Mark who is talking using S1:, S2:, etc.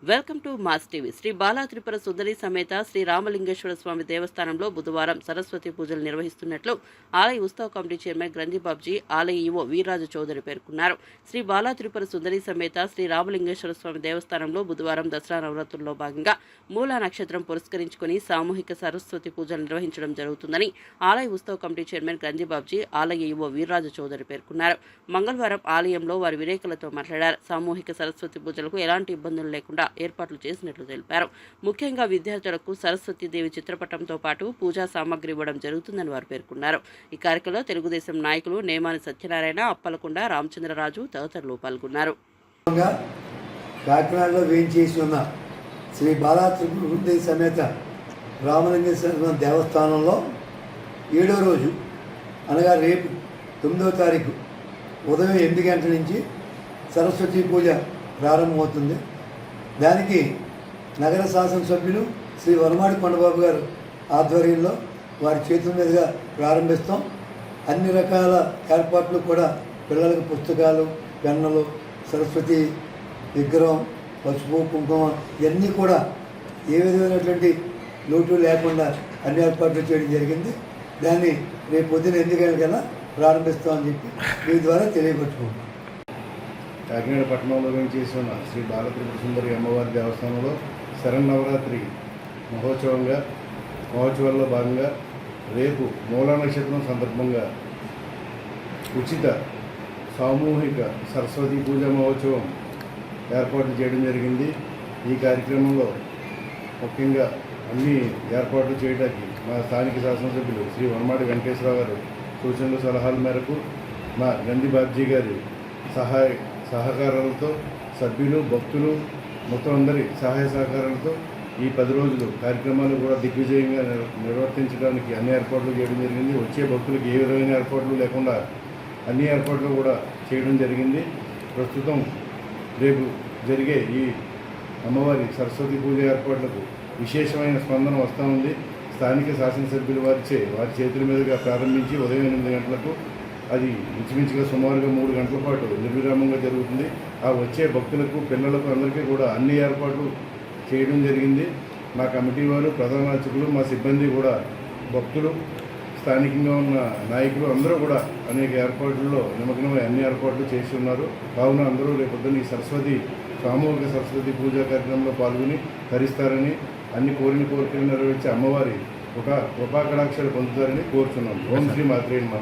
S1: Welcome to mass TV. Shri Bala Tripura Sundari సమేత శ్రీ రామలింగేశ్వర స్వామి దేవస్థానంలో బుధవారం సరస్వతి పూజలు నిర్వహిస్తున్నట్లు ఆలయ ఉత్సవ కమిటీ చైర్మన్ గ్రంథిబాబ్జీ, ఆలయ ఈవో వీర్రాజు చౌదరి పేర్కొన్నారు. శ్రీ బాలా త్రిపుర సుందరి సమేత శ్రీ రామలింగేశ్వర స్వామి దేవస్థానంలో బుధవారం దసరా నవరాత్రుల్లో భాగంగా మూలా నక్షత్రం పురస్కరించుకుని సామూహిక సరస్వతి పూజలు నిర్వహించడం జరుగుతుందని ఆలయ ఉత్సవ కమిటీ చైర్మన్ గ్రంథిబాబ్జీ, ఆలయ ఈవో వీర్రాజు చౌదరి పేర్కొన్నారు. మంగళవారం ఆలయంలో వారి విలేకరులతో మాట్లాడారు. సామూహిక సరస్వతి పూజలకు ఎలాంటి ఇబ్బందులు లేకుండా ఏర్పాట్లు చేసినట్లు తెలిపారు. ముఖ్యంగా విద్యార్థులకు సరస్వతీదేవి చిత్రపటంతో పాటు పూజా సామాగ్రి ఇవ్వడం జరుగుతుందని వారు పేర్కొన్నారు. ఈ కార్యక్రమంలో తెలుగుదేశం నాయకులు నేమాని సత్యనారాయణ, అప్పలకొండ రామచంద్రరాజు తదితరులు పాల్గొన్నారు.
S2: కాకినాడలో వేయించేసి ఉన్న శ్రీ బాలా త్రిపుర సుందరి సమేత రామలింగేశ్వర దేవస్థానంలో 7వ రోజు అనగా రేపు 9వ తారీఖు ఉదయం 8 గంటల నుంచి సరస్వతీ పూజ ప్రారంభమవుతుంది. దానికి నగర శాసనసభ్యులు శ్రీ వరమాడి కొండబాబు గారు ఆధ్వర్యంలో వారి చేతుల మీదుగా ప్రారంభిస్తాం. అన్ని రకాల ఏర్పాట్లు కూడా పిల్లలకు పుస్తకాలు, పెన్నులు, సరస్వతి విగ్రహం, పసుపు, కుంకుమ ఇవన్నీ కూడా ఏ విధమైనటువంటి లోటు లేకుండా అన్ని ఏర్పాట్లు చేయడం జరిగింది. దాన్ని రేపు పొద్దున 8 గంటలకల్లా ప్రారంభిస్తామని చెప్పి మీ ద్వారా తెలియపరుచుకుంటాం.
S3: కాకినాడ పట్టణంలో చేసిన శ్రీ బాలా త్రిపుర సుందరి అమ్మవారి దేవస్థానంలో శరన్నవరాత్రి మహోత్సవాల్లో భాగంగా రేపు మూలా నక్షత్రం సందర్భంగా ఉచిత సామూహిక సరస్వతి పూజా మహోత్సవం ఏర్పాటు చేయడం జరిగింది. ఈ కార్యక్రమంలో ముఖ్యంగా అన్ని ఏర్పాట్లు చేయడానికి మా స్థానిక శాసనసభ్యులు శ్రీ వనమాడి వెంకటేశ్వరరావు గారు సూచనలు సలహాల మేరకు మా గ్రంథిబాబ్జీ గారి సహకారాలతో సభ్యులు, భక్తులు మొత్తం అందరి సహాయ సహకారాలతో ఈ 10 రోజులు కార్యక్రమాలు కూడా దిగ్విజయంగా నిర్వర్తించడానికి అన్ని ఏర్పాట్లు చేయడం జరిగింది. వచ్చే భక్తులకు ఏ విధమైన ఏర్పాట్లు లేకుండా అన్ని ఏర్పాట్లు కూడా చేయడం జరిగింది. ప్రస్తుతం రేపు జరిగే ఈ అమ్మవారి సరస్వతి పూజ ఏర్పాట్లకు విశేషమైన స్పందన వస్తూ ఉంది. స్థానిక శాసనసభ్యులు వారి చేతుల మీదుగా ప్రారంభించి ఉదయం 8 గంటలకు అది ఇంచుమించుగా సుమారుగా 3 గంటల పాటు నిర్విరామంగా జరుగుతుంది. ఆ వచ్చే భక్తులకు, పిల్లలకు అందరికీ కూడా అన్ని ఏర్పాట్లు చేయడం జరిగింది. మా కమిటీ వారు, ప్రధాన అర్చకులు, మా సిబ్బంది కూడా భక్తులు, స్థానికంగా ఉన్న నాయకులు అందరూ కూడా అనేక ఏర్పాట్లలో నిమగ్నమై అన్ని ఏర్పాట్లు చేసి ఉన్నారు. కావున అందరూ రేపొద్దున ఈ సామూహిక సరస్వతి పూజా కార్యక్రమంలో పాల్గొని తరిస్తారని, అన్ని కోరికలు నెరవేర్చే అమ్మవారి ఒక కృపాకటాక్షాలు పొందుతారని కోరుచున్నాం. ఓం శ్రీ మాత్రే నమః.